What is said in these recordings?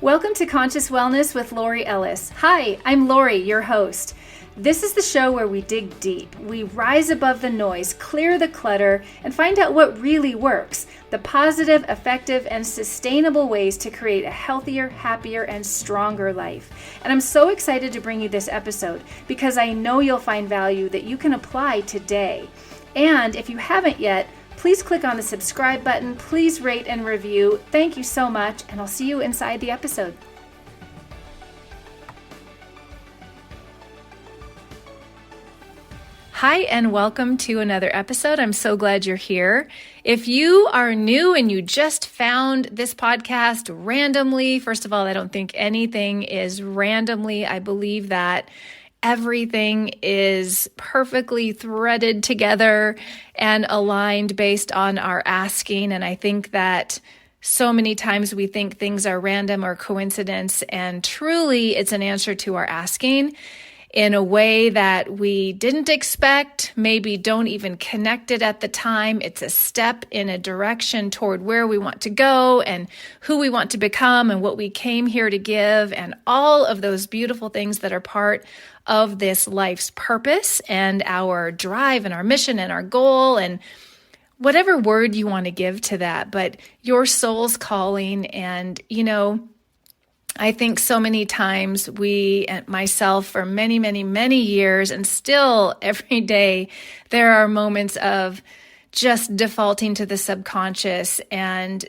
Welcome to Conscious Wellness with Lori Ellis. Hi, I'm Lori, your host. This is the show where we dig deep. We rise above the noise, clear the clutter, and find out what really works. The positive, effective, and sustainable ways to create a healthier, happier, and stronger life. And I'm so excited to bring you this episode because I know you'll find value that you can apply today. And if you haven't yet, please click on the subscribe button. Please rate and review. Thank you so much, and I'll see you inside the episode. Hi, and welcome to another episode. I'm so glad you're here. If you are new and you just found this podcast randomly, first of all, I don't think anything is randomly. I believe that everything is perfectly threaded together and aligned based on our asking. And I think that so many times we think things are random or coincidence, and truly it's an answer to our asking in a way that we didn't expect, maybe don't even connect it at the time. It's a step in a direction toward where we want to go and who we want to become and what we came here to give, and all of those beautiful things that are part of this life's purpose and our drive and our mission and our goal and whatever word you want to give to that, but your soul's calling. And, I think so many times we, and myself for many, many, many years, and still every day, there are moments of just defaulting to the subconscious and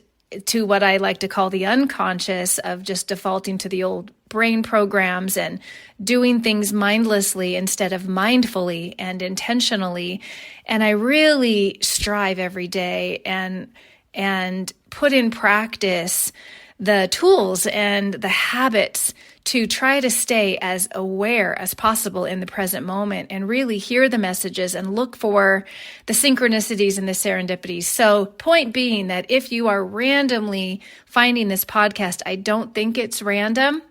to what I like to call the unconscious, of just defaulting to the old brain programs and doing things mindlessly instead of mindfully and intentionally. And I really strive every day and put in practice the tools and the habits to try to stay as aware as possible in the present moment and really hear the messages and look for the synchronicities and the serendipities. So point being that if you are randomly finding this podcast, I don't think it's random.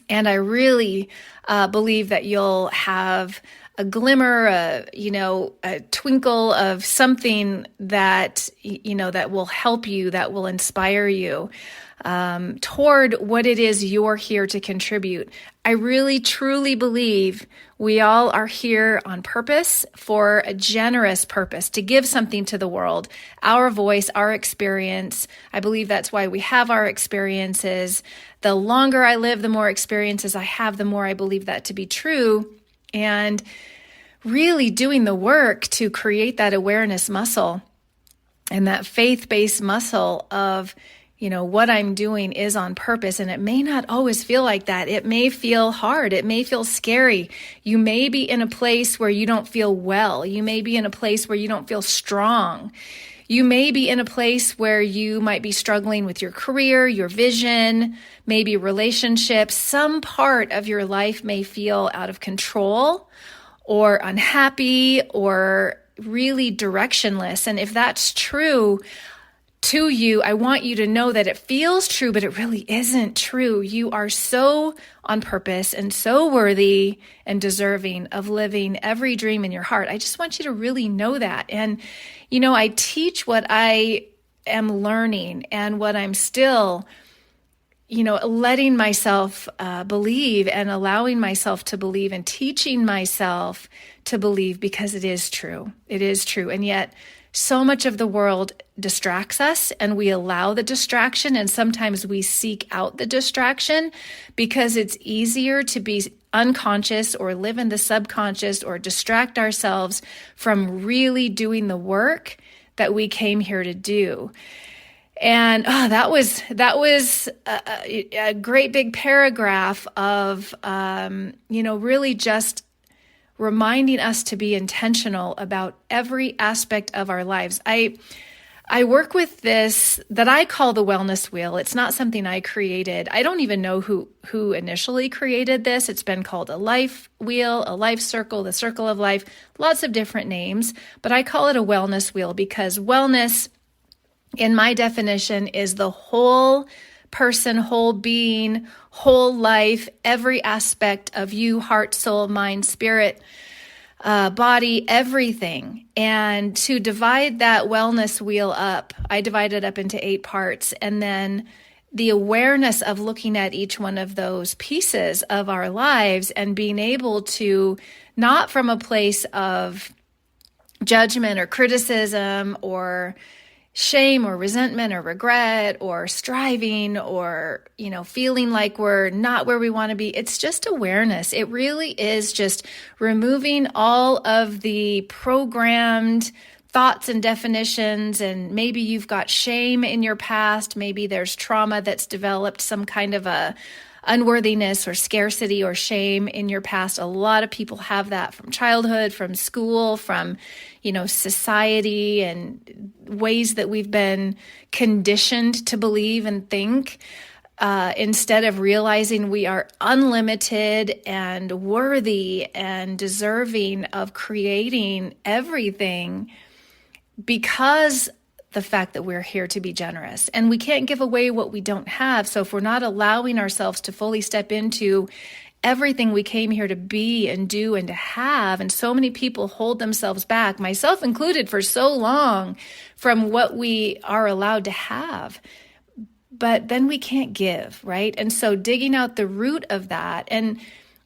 And I really believe that you'll have a glimmer, a twinkle of something that, that will help you, that will inspire you toward what it is you're here to contribute. I really, truly believe we all are here on purpose, for a generous purpose, to give something to the world, our voice, our experience. I believe that's why we have our experiences. The longer I live, the more experiences I have, the more I believe that to be true. And really doing the work to create that awareness muscle and that faith-based muscle of, what I'm doing is on purpose. And it may not always feel like that. It may feel hard. It may feel scary. You may be in a place where you don't feel well. You may be in a place where you don't feel strong. You may be in a place where you might be struggling with your career, your vision, maybe relationships. Some part of your life may feel out of control or unhappy or really directionless. And if that's true to you, I want you to know that it feels true, but it really isn't true. You are so on purpose and so worthy and deserving of living every dream in your heart. I just want you to really know that. And, I teach what I am learning and what I'm still, letting myself believe and allowing myself to believe and teaching myself to believe, because it is true. It is true. And yet so much of the world distracts us, and we allow the distraction, and sometimes we seek out the distraction because it's easier to be unconscious or live in the subconscious or distract ourselves from really doing the work that we came here to do. And that was a great big paragraph of, really just reminding us to be intentional about every aspect of our lives. I work with this that I call the wellness wheel. It's not something I created. I don't even know who initially created this. It's been called a life wheel, a life circle, the circle of life, lots of different names, but I call it a wellness wheel because wellness, in my definition, is the whole person, whole being, whole life, every aspect of you, heart, soul, mind, spirit, body, everything. And to divide that wellness wheel up, I divide it up into 8 parts. And then the awareness of looking at each one of those pieces of our lives and being able to, not from a place of judgment or criticism or shame or resentment or regret or striving or, feeling like we're not where we want to be. It's just awareness. It really is just removing all of the programmed thoughts and definitions, and maybe you've got shame in your past. Maybe there's trauma that's developed, some kind of a unworthiness or scarcity or shame in your past. A lot of people have that from childhood, from school, from, society, and ways that we've been conditioned to believe and think. Instead of realizing we are unlimited and worthy and deserving of creating everything, because the fact that we're here to be generous, and we can't give away what we don't have. So if we're not allowing ourselves to fully step into everything we came here to be and do and to have, and so many people hold themselves back, myself included, for so long from what we are allowed to have, but then we can't give, right? And so digging out the root of that, and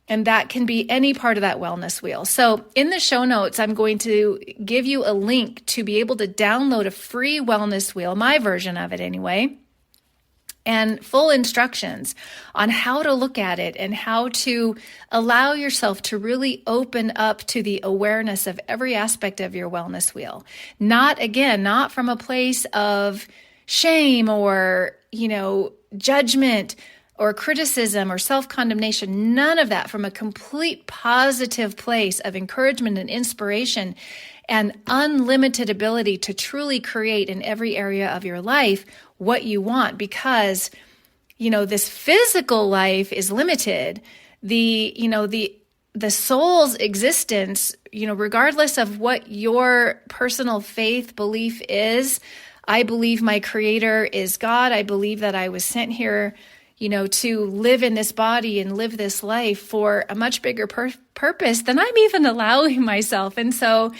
that can be any part of that wellness wheel. So in the show notes, I'm going to give you a link to be able to download a free wellness wheel, my version of it anyway, and full instructions on how to look at it and how to allow yourself to really open up to the awareness of every aspect of your wellness wheel. Not from a place of shame or, judgment or criticism or self-condemnation, none of that, from a complete positive place of encouragement and inspiration and unlimited ability to truly create in every area of your life what you want, because, this physical life is limited. The soul's existence, regardless of what your personal faith belief is, I believe my creator is God. I believe that I was sent here to live in this body and live this life for a much bigger purpose than I'm even allowing myself. And so,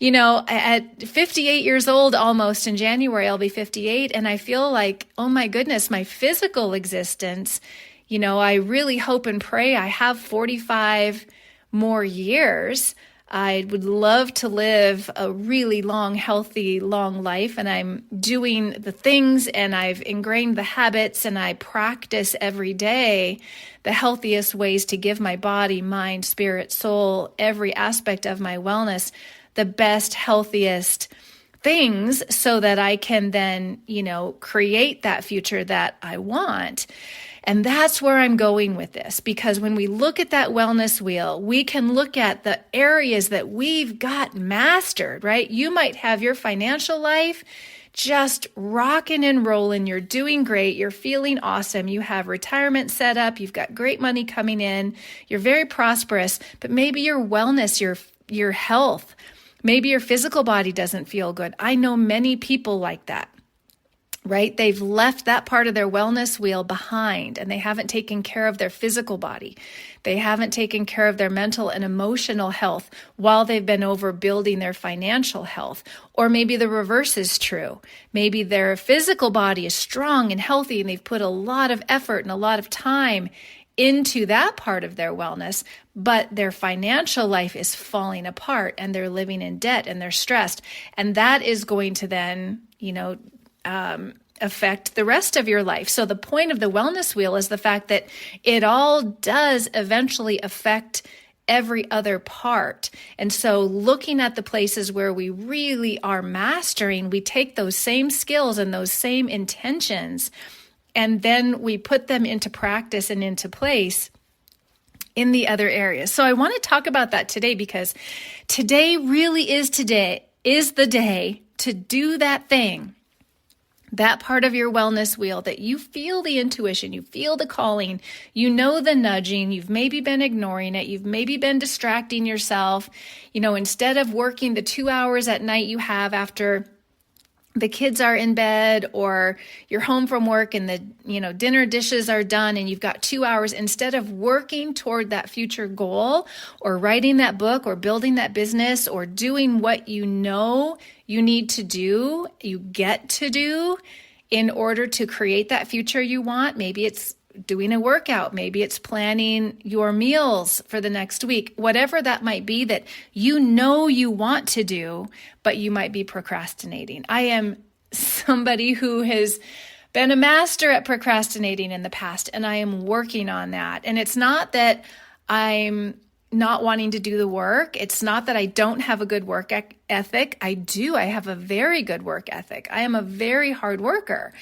at 58 years old, almost in January, I'll be 58. And I feel like, oh my goodness, my physical existence, I really hope and pray I have 45 more years. I would love to live a really long, healthy, long life, and I'm doing the things, and I've ingrained the habits, and I practice every day the healthiest ways to give my body, mind, spirit, soul, every aspect of my wellness, the best, healthiest things, so that I can then, create that future that I want. And that's where I'm going with this, because when we look at that wellness wheel, we can look at the areas that we've got mastered, right? You might have your financial life just rocking and rolling. You're doing great. You're feeling awesome. You have retirement set up. You've got great money coming in. You're very prosperous, but maybe your wellness, your health, maybe your physical body doesn't feel good. I know many people like that. Right? They've left that part of their wellness wheel behind, and they haven't taken care of their physical body. They haven't taken care of their mental and emotional health while they've been overbuilding their financial health. Or maybe the reverse is true. Maybe their physical body is strong and healthy, and they've put a lot of effort and a lot of time into that part of their wellness, but their financial life is falling apart, and they're living in debt, and they're stressed. And that is going to then, affect the rest of your life. So the point of the wellness wheel is the fact that it all does eventually affect every other part. And so looking at the places where we really are mastering, we take those same skills and those same intentions, and then we put them into practice and into place in the other areas. So I want to talk about that today, because today really is the day to do that thing, that part of your wellness wheel that you feel the intuition, you feel the calling, the nudging, you've maybe been ignoring it, you've maybe been distracting yourself, instead of working the 2 hours at night you have after the kids are in bed, or you're home from work and the dinner dishes are done and you've got 2 hours, instead of working toward that future goal or writing that book or building that business or doing what you need to do, you get to do, in order to create that future you want. Maybe it's doing a workout. Maybe it's planning your meals for the next week, whatever that might be that you know you want to do, but you might be procrastinating. I am somebody who has been a master at procrastinating in the past, and I am working on that. And it's not that I'm not wanting to do the work. It's not that I don't have a good work ethic. I do. I have a very good work ethic. I am a very hard worker.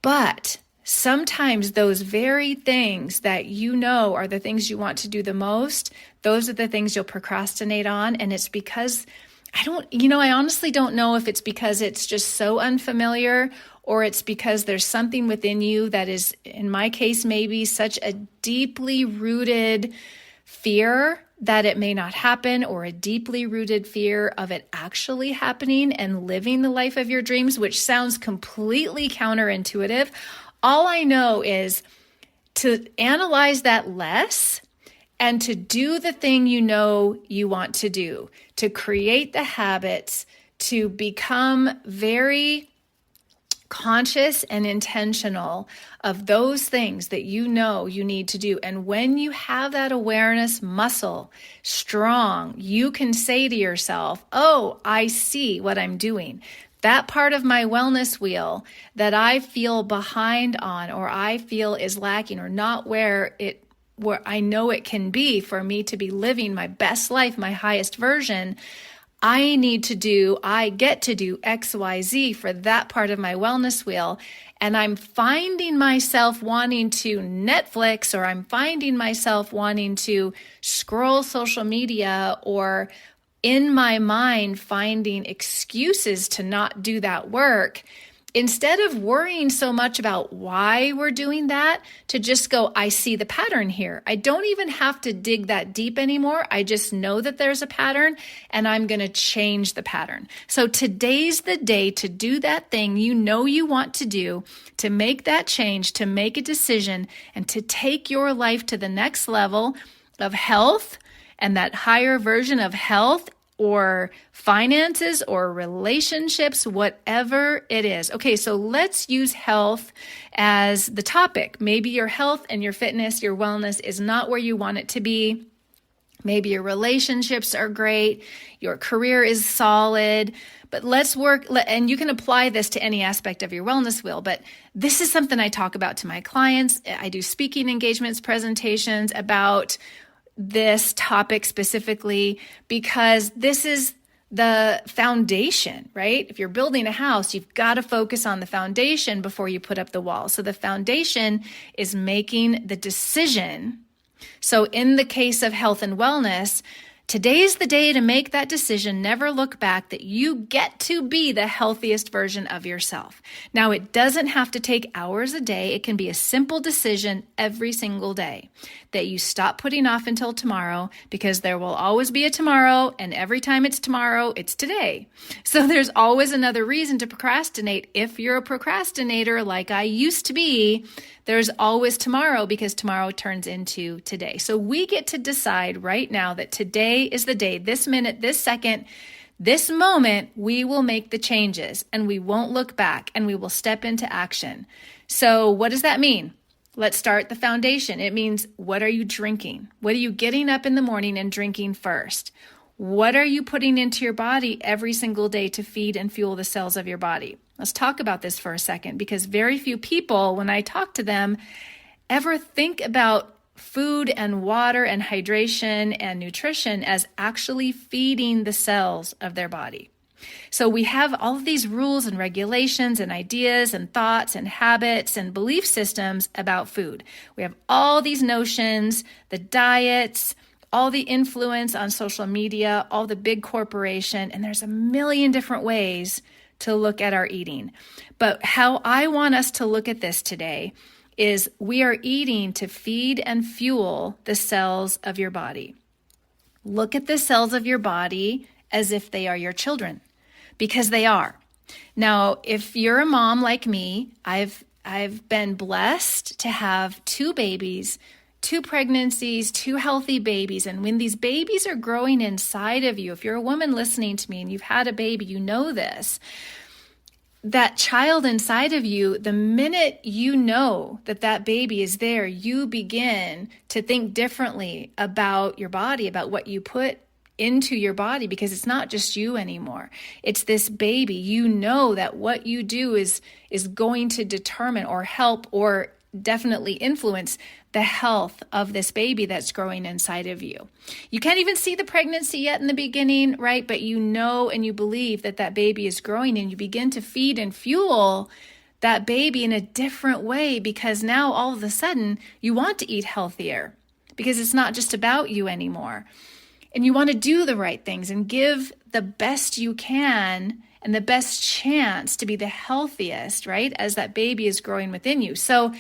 But sometimes those very things that you know are the things you want to do the most, those are the things you'll procrastinate on. And it's because I honestly don't know if it's because it's just so unfamiliar, or it's because there's something within you that is, in my case, maybe such a deeply rooted fear that it may not happen, or a deeply rooted fear of it actually happening and living the life of your dreams, which sounds completely counterintuitive. All I know is to analyze that less and to do the thing you know you want to do, to create the habits, to become very conscious and intentional of those things that you know you need to do. And when you have that awareness muscle strong, you can say to yourself, oh, I see what I'm doing. That part of my wellness wheel that I feel behind on, or I feel is lacking, or not where I know it can be for me to be living my best life, my highest version, I get to do X, Y, Z for that part of my wellness wheel. And I'm finding myself wanting to Netflix, or I'm finding myself wanting to scroll social media, or in my mind finding excuses to not do that work. Instead of worrying so much about why we're doing that, to just go, I see the pattern here. I don't even have to dig that deep anymore. I just know that there's a pattern, and I'm going to change the pattern. So today's the day to do that thing you know you want to do, to make that change, to make a decision, and to take your life to the next level of health, and that higher version of health, or finances, or relationships, whatever it is. Okay, so let's use health as the topic. Maybe your health and your fitness, your wellness is not where you want it to be. Maybe your relationships are great, your career is solid, but let's work, and you can apply this to any aspect of your wellness wheel, but this is something I talk about to my clients. I do speaking engagements, presentations about this topic specifically, because this is the foundation, right? If you're building a house, you've got to focus on the foundation before you put up the wall. So the foundation is making the decision. So in the case of health and wellness, today's the day to make that decision. Never look back, that you get to be the healthiest version of yourself. Now, it doesn't have to take hours a day. It can be a simple decision every single day that you stop putting off until tomorrow, because there will always be a tomorrow, and every time it's tomorrow, it's today. So there's always another reason to procrastinate. If you're a procrastinator like I used to be, there's always tomorrow, because tomorrow turns into today. So we get to decide right now that today is the day, this minute, this second, this moment, we will make the changes, and we won't look back, and we will step into action. So what does that mean? Let's start the foundation. It means, what are you drinking? What are you getting up in the morning and drinking first? What are you putting into your body every single day to feed and fuel the cells of your body? Let's talk about this for a second, because very few people, when I talk to them, ever think about food and water and hydration and nutrition as actually feeding the cells of their body. So we have all of these rules and regulations and ideas and thoughts and habits and belief systems about food. We have all these notions, the diets, all the influence on social media, all the big corporation, and there's a million different ways to look at our eating. But how I want us to look at this today is we are eating to feed and fuel the cells of your body. Look at the cells of your body as if they are your children, because they are. Now, if you're a mom like me, I've been blessed to have 2 babies, 2 pregnancies, 2 healthy babies. And when these babies are growing inside of you, if you're a woman listening to me and you've had a baby, you know this. that child inside of you, the minute you know that that baby is there, you begin to think differently about your body, about what you put into your body, because it's not just you anymore. It's this baby. You know that what you do is going to determine or help or definitely influence the health of this baby that's growing inside of you. You can't even see the pregnancy yet in the beginning, right? But you know and you believe that that baby is growing, and you begin to feed and fuel that baby in a different way, because now all of a sudden you want to eat healthier, because it's not just about you anymore. And you want to do the right things and give the best you can and the best chance to be the healthiest, right? As that baby is growing within you. So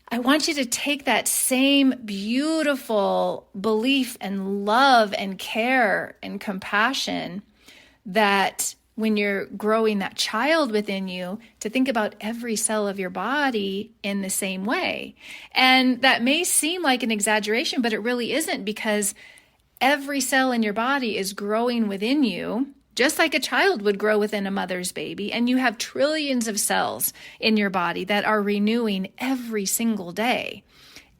I want you to take that same beautiful belief and love and care and compassion that when you're growing that child within you, to think about every cell of your body in the same way. And that may seem like an exaggeration, but it really isn't, because every cell in your body is growing within you, just like a child would grow within a mother's baby. And you have trillions of cells in your body that are renewing every single day.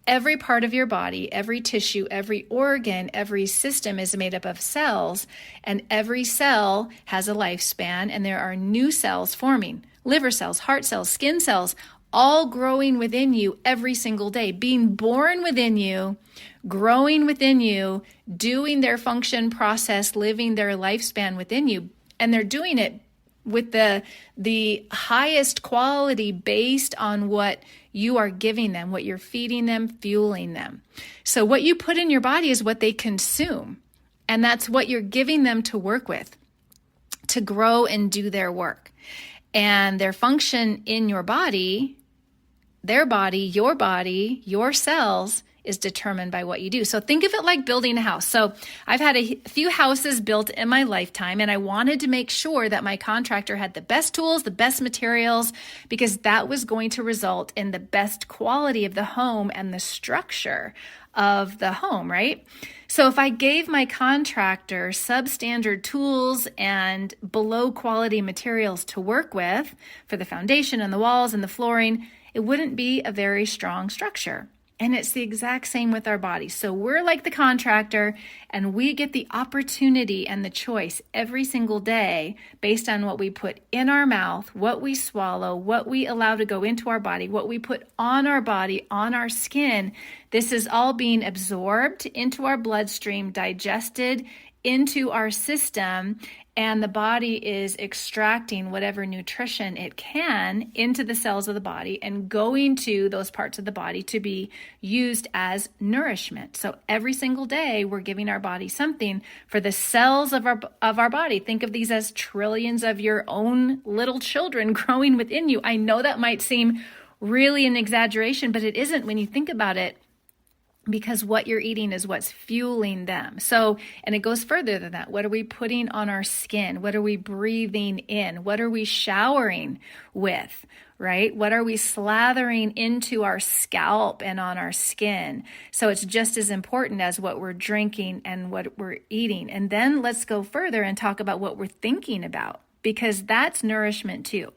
Every part of your body, every tissue, every organ, every system is made up of cells, and every cell has a lifespan, and there are new cells forming. Liver cells, heart cells, skin cells, all growing within you every single day, being born within you, growing within you, doing their function, process, living their lifespan within you. And they're doing it with the highest quality based on what you are giving them, what you're feeding them, fueling them. So what you put in your body is what they consume. And that's what you're giving them to work with, to grow and do their work. And their function in your body, their body, your cells, is determined by what you do. So think of it like building a house. So I've had a few houses built in my lifetime, and I wanted to make sure that my contractor had the best tools, the best materials, because that was going to result in the best quality of the home and the structure of the home, right? So if I gave my contractor substandard tools and below quality materials to work with for the foundation and the walls and the flooring, it wouldn't be a very strong structure. And it's the exact same with our bodies. So we're like the contractor, and we get the opportunity and the choice every single day based on what we put in our mouth, what we swallow, what we allow to go into our body, what we put on our body, on our skin. This is all being absorbed into our bloodstream, digested into our system, and the body is extracting whatever nutrition it can into the cells of the body and going to those parts of the body to be used as nourishment. So every single day we're giving our body something for the cells of our body. Think of these as trillions of your own little children growing within you. I know that might seem really an exaggeration, but it isn't when you think about it, because what you're eating is what's fueling them. So, and it goes further than that. What are we putting on our skin? What are we breathing in? What are we showering with, right? What are we slathering into our scalp and on our skin? So it's just as important as what we're drinking and what we're eating. And then let's go further and talk about what we're thinking about, because that's nourishment too.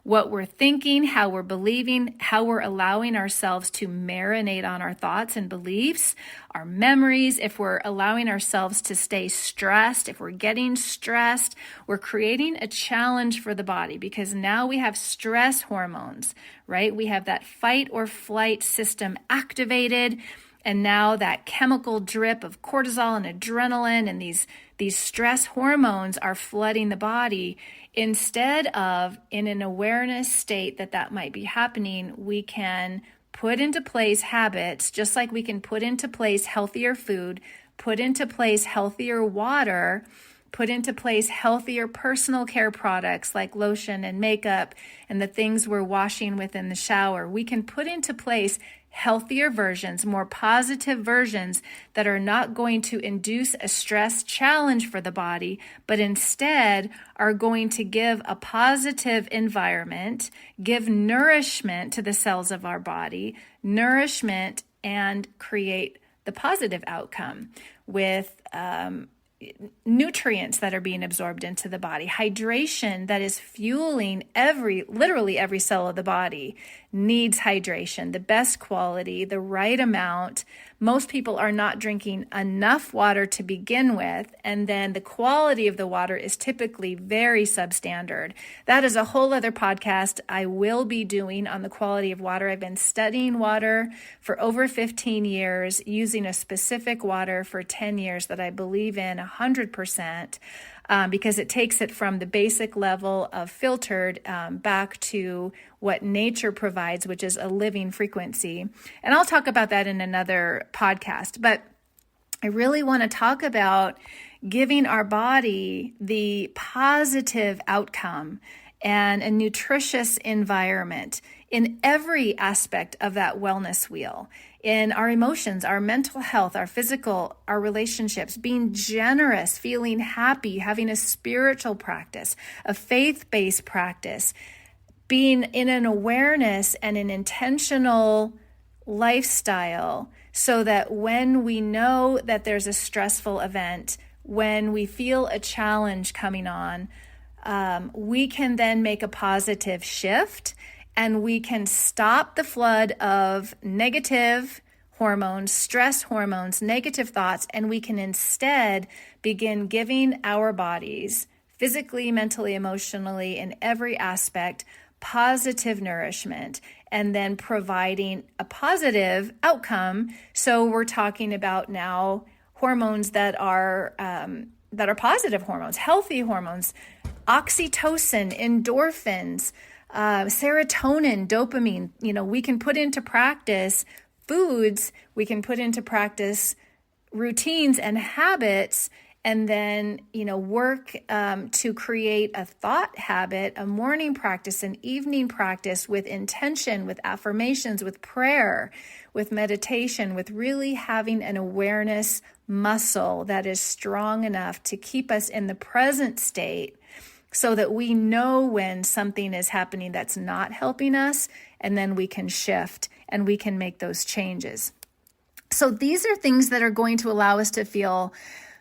What we're thinking, how we're believing, how we're allowing ourselves to marinate on our thoughts and beliefs, our memories. If we're allowing ourselves to stay stressed, if we're getting stressed, we're creating a challenge for the body, because now we have stress hormones, right? We have that fight or flight system activated. And now that chemical drip of cortisol and adrenaline and these stress hormones are flooding the body. Instead of, in an awareness state that might be happening, we can put into place habits, just like we can put into place healthier food, put into place healthier water, put into place healthier personal care products like lotion and makeup and the things we're washing with in the shower. We can put into place healthier versions, more positive versions that are not going to induce a stress challenge for the body, but instead are going to give a positive environment, give nourishment to the cells of our body, nourishment, and create the positive outcome with nutrients that are being absorbed into the body, hydration that is fueling literally every cell of the body needs hydration, the best quality, the right amount. Most people are not drinking enough water to begin with, and then the quality of the water is typically very substandard. That is a whole other podcast I will be doing on the quality of water. I've been studying water for over 15 years, using a specific water for 10 years that I believe in 100%. Because it takes it from the basic level of filtered back to what nature provides, which is a living frequency. And I'll talk about that in another podcast. But I really want to talk about giving our body the positive outcome and a nutritious environment in every aspect of that wellness wheel, in our emotions, our mental health, our physical, our relationships, being generous, feeling happy, having a spiritual practice, a faith-based practice, being in an awareness and an intentional lifestyle, so that when we know that there's a stressful event, when we feel a challenge coming on, we can then make a positive shift, and we can stop the flood of negative hormones, stress hormones, negative thoughts, and we can instead begin giving our bodies, physically, mentally, emotionally, in every aspect, positive nourishment, and then providing a positive outcome. So we're talking about now hormones that are positive hormones, healthy hormones, oxytocin, endorphins, serotonin, dopamine. We can put into practice foods, we can put into practice routines and habits, and then, work to create a thought habit, a morning practice, an evening practice with intention, with affirmations, with prayer, with meditation, with really having an awareness muscle that is strong enough to keep us in the present state, so that we know when something is happening that's not helping us, and then we can shift and we can make those changes. So these are things that are going to allow us to feel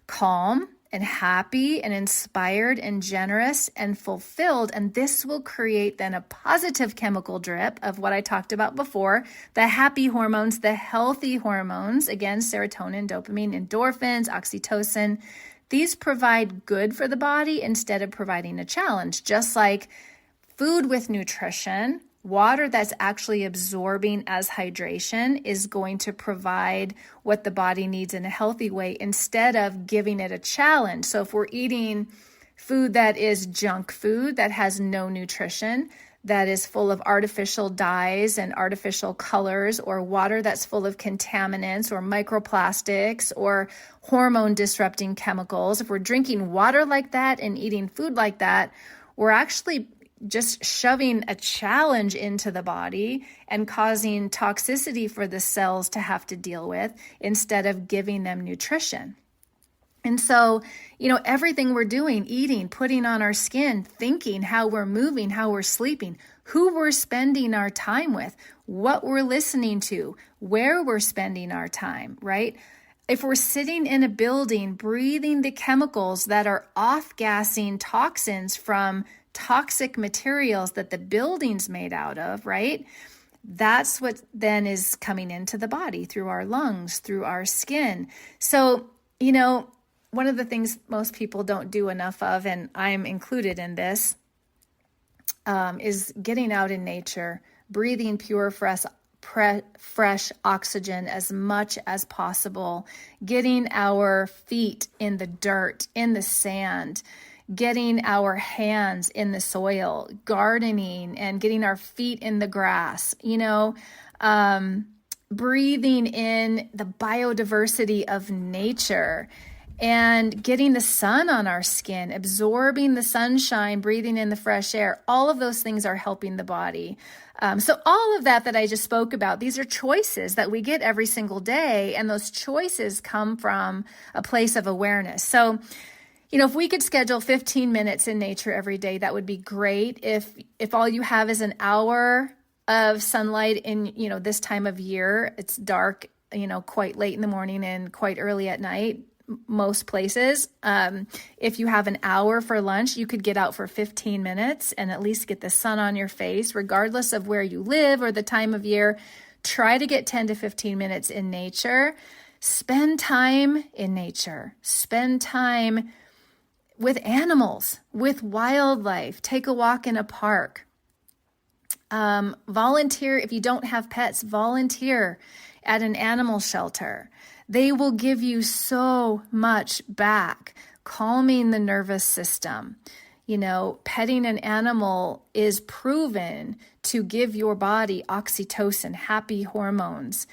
calm and happy and inspired and generous and fulfilled. And this will create then a positive chemical drip of what I talked about before, the happy hormones, the healthy hormones, again, serotonin, dopamine, endorphins, oxytocin. These provide good for the body instead of providing a challenge, just like food with nutrition. Water that's actually absorbing as hydration is going to provide what the body needs in a healthy way instead of giving it a challenge. So if we're eating food that is junk food, that has no nutrition, that is full of artificial dyes and artificial colors, or water that's full of contaminants or microplastics or hormone disrupting chemicals, if we're drinking water like that and eating food like that, we're actually just shoving a challenge into the body and causing toxicity for the cells to have to deal with instead of giving them nutrition. And so, everything we're doing, eating, putting on our skin, thinking, how we're moving, how we're sleeping, who we're spending our time with, what we're listening to, where we're spending our time, right? If we're sitting in a building, breathing the chemicals that are off-gassing toxins from toxic materials that the building's made out of, right? That's what then is coming into the body through our lungs, through our skin. So, one of the things most people don't do enough of, and I'm included in this, is getting out in nature, breathing pure, fresh oxygen as much as possible, getting our feet in the dirt, in the sand, getting our hands in the soil, gardening, and getting our feet in the grass, breathing in the biodiversity of nature, and getting the sun on our skin, absorbing the sunshine, breathing in the fresh air. All of those things are helping the body. So all of that I just spoke about, these are choices that we get every single day, and those choices come from a place of awareness. So, if we could schedule 15 minutes in nature every day, that would be great. If all you have is an hour of sunlight in, this time of year, it's dark, quite late in the morning and quite early at night. most places. If you have an hour for lunch, you could get out for 15 minutes and at least get the sun on your face, regardless of where you live or the time of year. Try to get 10 to 15 minutes in nature. Spend time in nature. Spend time with animals, with wildlife. Take a walk in a park. Volunteer. If you don't have pets, volunteer at an animal shelter. They will give you so much back, calming the nervous system. Petting an animal is proven to give your body oxytocin, happy hormones.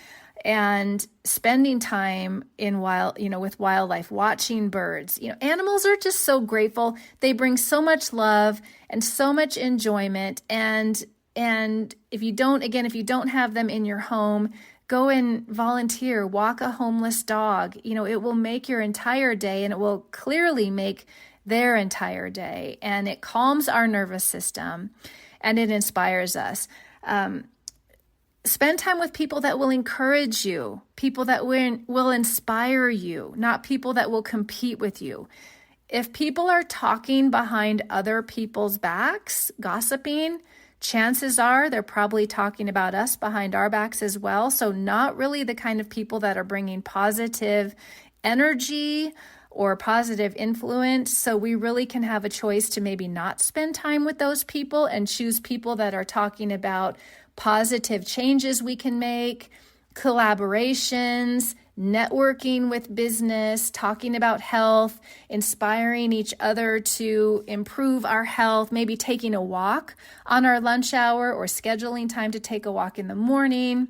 And spending time with wildlife, watching birds. Animals are just so grateful. They bring so much love and so much enjoyment. And if you don't have them in your home, go and volunteer, walk a homeless dog. It will make your entire day, and it will clearly make their entire day. And it calms our nervous system and it inspires us. Spend time with people that will encourage you, people that will inspire you, not people that will compete with you. If people are talking behind other people's backs, gossiping, chances are they're probably talking about us behind our backs as well. So not really the kind of people that are bringing positive energy or positive influence. So we really can have a choice to maybe not spend time with those people and choose people that are talking about positive changes we can make, collaborations, networking with business, talking about health, inspiring each other to improve our health, maybe taking a walk on our lunch hour or scheduling time to take a walk in the morning.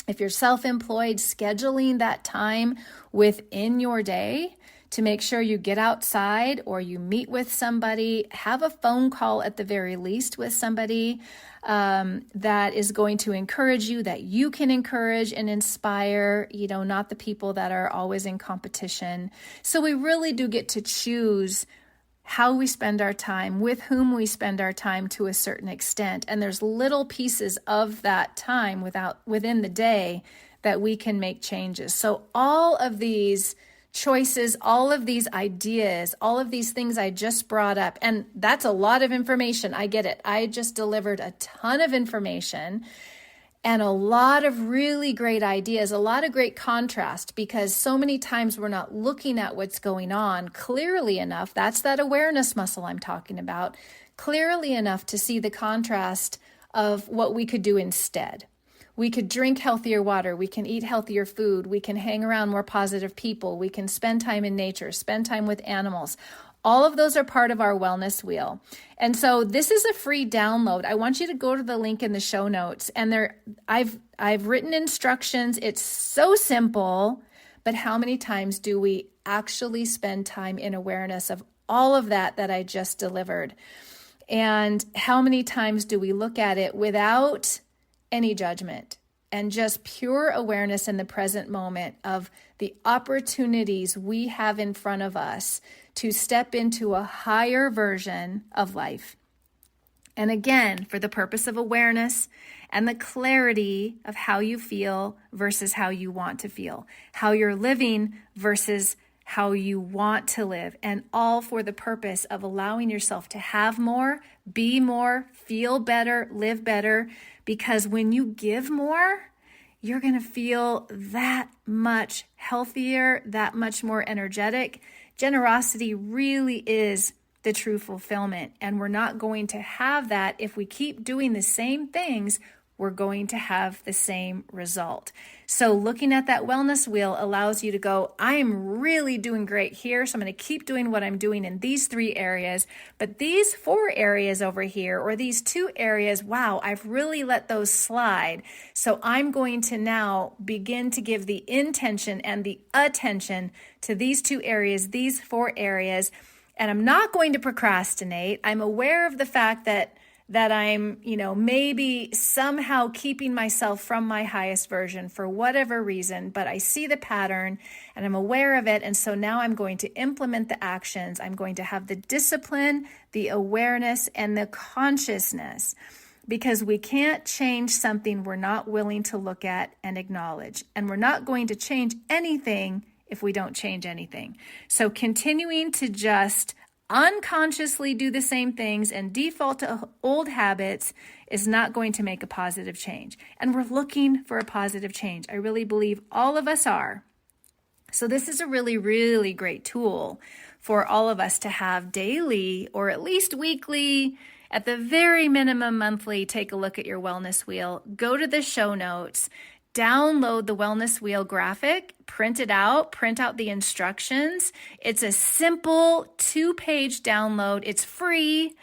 If you're self-employed, scheduling that time within your day to make sure you get outside or you meet with somebody, have a phone call at the very least with somebody that is going to encourage you, that you can encourage and inspire, not the people that are always in competition. So we really do get to choose how we spend our time, with whom we spend our time to a certain extent. And there's little pieces of that time within the day that we can make changes. So all of these choices, all of these ideas, all of these things I just brought up, and that's a lot of information. I get it. I just delivered a ton of information and a lot of really great ideas, a lot of great contrast, because so many times we're not looking at what's going on clearly enough. That's that awareness muscle I'm talking about, clearly enough to see the contrast of what we could do instead. We could drink healthier water. We can eat healthier food. We can hang around more positive people. We can spend time in nature, spend time with animals. All of those are part of our wellness wheel. And so this is a free download. I want you to go to the link in the show notes. And I've written instructions. It's so simple, but how many times do we actually spend time in awareness of all of that I just delivered? And how many times do we look at it without any judgment and just pure awareness in the present moment of the opportunities we have in front of us to step into a higher version of life? And again, for the purpose of awareness and the clarity of how you feel versus how you want to feel, how you're living versus how you want to live, and all for the purpose of allowing yourself to have more, be more, feel better, live better. Because when you give more, you're going to feel that much healthier, that much more energetic. Generosity really is the true fulfillment. And we're not going to have that if we keep doing the same things. We're going to have the same result. So looking at that wellness wheel allows you to go, I am really doing great here. So I'm going to keep doing what I'm doing in these 3 areas. But these 4 areas over here, or these 2 areas, wow, I've really let those slide. So I'm going to now begin to give the intention and the attention to these 2 areas, these 4 areas. And I'm not going to procrastinate. I'm aware of the fact that I'm, maybe somehow keeping myself from my highest version for whatever reason, but I see the pattern and I'm aware of it. And so now I'm going to implement the actions. I'm going to have the discipline, the awareness, and the consciousness, because we can't change something we're not willing to look at and acknowledge. And we're not going to change anything if we don't change anything. So continuing to just unconsciously do the same things and default to old habits is not going to make a positive change. And we're looking for a positive change. I really believe all of us are. So this is a really, really great tool for all of us to have daily or at least weekly, at the very minimum monthly. Take a look at your wellness wheel, go to the show notes, download the wellness wheel graphic, print it out, print out the instructions. It's a simple 2-page download. It's free.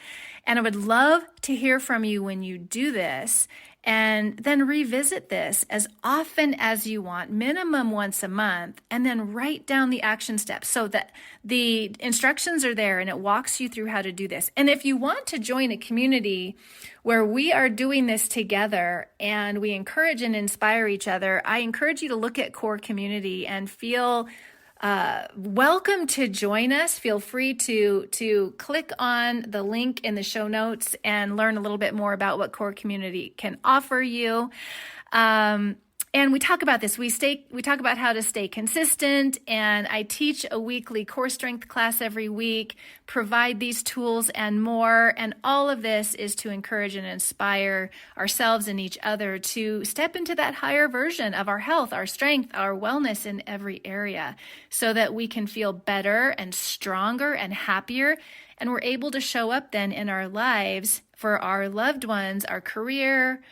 And I would love to hear from you when you do this, and then revisit this as often as you want, minimum once a month, and then write down the action steps so that the instructions are there and it walks you through how to do this. And if you want to join a community where we are doing this together and we encourage and inspire each other, I encourage you to look at Core Community and feel welcome to join us. Feel free to click on the link in the show notes and learn a little bit more about what Core Community can offer you. And we talk about this. We talk about how to stay consistent, and I teach a weekly core strength class every week, provide these tools and more. And all of this is to encourage and inspire ourselves and each other to step into that higher version of our health, our strength, our wellness in every area, so that we can feel better and stronger and happier. And we're able to show up then in our lives for our loved ones, our career,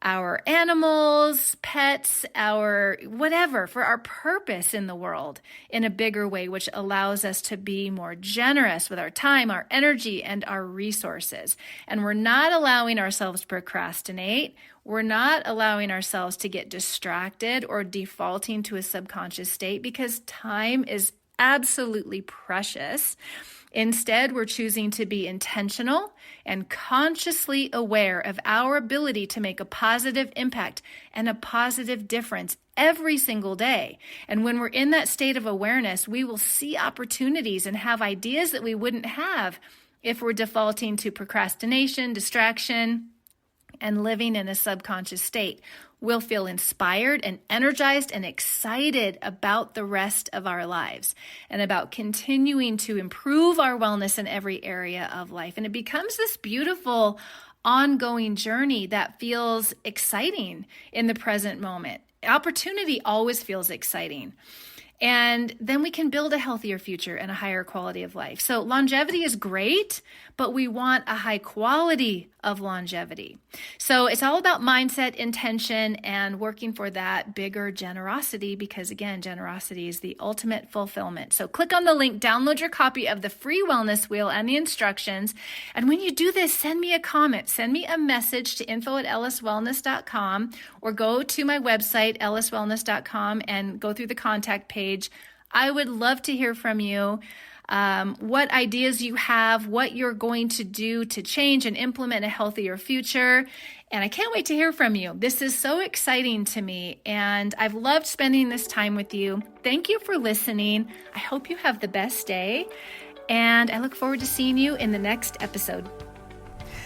our animals, pets, our whatever, for our purpose in the world in a bigger way, which allows us to be more generous with our time, our energy, and our resources. And we're not allowing ourselves to procrastinate. We're not allowing ourselves to get distracted or defaulting to a subconscious state, because time is absolutely precious. Instead, we're choosing to be intentional and consciously aware of our ability to make a positive impact and a positive difference every single day. And when we're in that state of awareness, we will see opportunities and have ideas that we wouldn't have if we're defaulting to procrastination, distraction, and living in a subconscious state. We'll feel inspired and energized and excited about the rest of our lives and about continuing to improve our wellness in every area of life. And it becomes this beautiful ongoing journey that feels exciting in the present moment. Opportunity always feels exciting. And then we can build a healthier future and a higher quality of life. So longevity is great, but we want a high quality of longevity. So it's all about mindset, intention, and working for that bigger generosity, because again, generosity is the ultimate fulfillment. So click on the link, download your copy of the free wellness wheel and the instructions. And when you do this, send me a comment, send me a message to info@elliswellness.com, or go to my website, elliswellness.com, and go through the contact page. I would love to hear from you. What ideas you have, what you're going to do to change and implement a healthier future. And I can't wait to hear from you. This is so exciting to me, and I've loved spending this time with you. Thank you for listening. I hope you have the best day, and I look forward to seeing you in the next episode.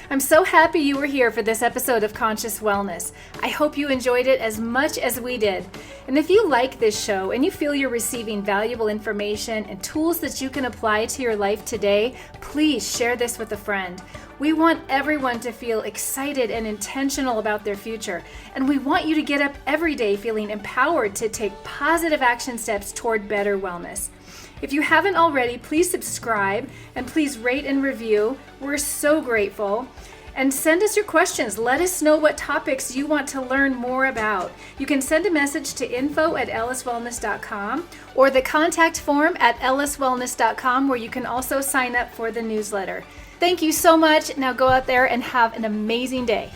I'm so happy you were here for this episode of Conscious Wellness. I hope you enjoyed it as much as we did. And if you like this show and you feel you're receiving valuable information and tools that you can apply to your life today, please share this with a friend. We want everyone to feel excited and intentional about their future. And we want you to get up every day feeling empowered to take positive action steps toward better wellness. If you haven't already, please subscribe and please rate and review. We're so grateful. And send us your questions. Let us know what topics you want to learn more about. You can send a message to info@elliswellness.com or the contact form at elliswellness.com, where you can also sign up for the newsletter. Thank you so much. Now go out there and have an amazing day.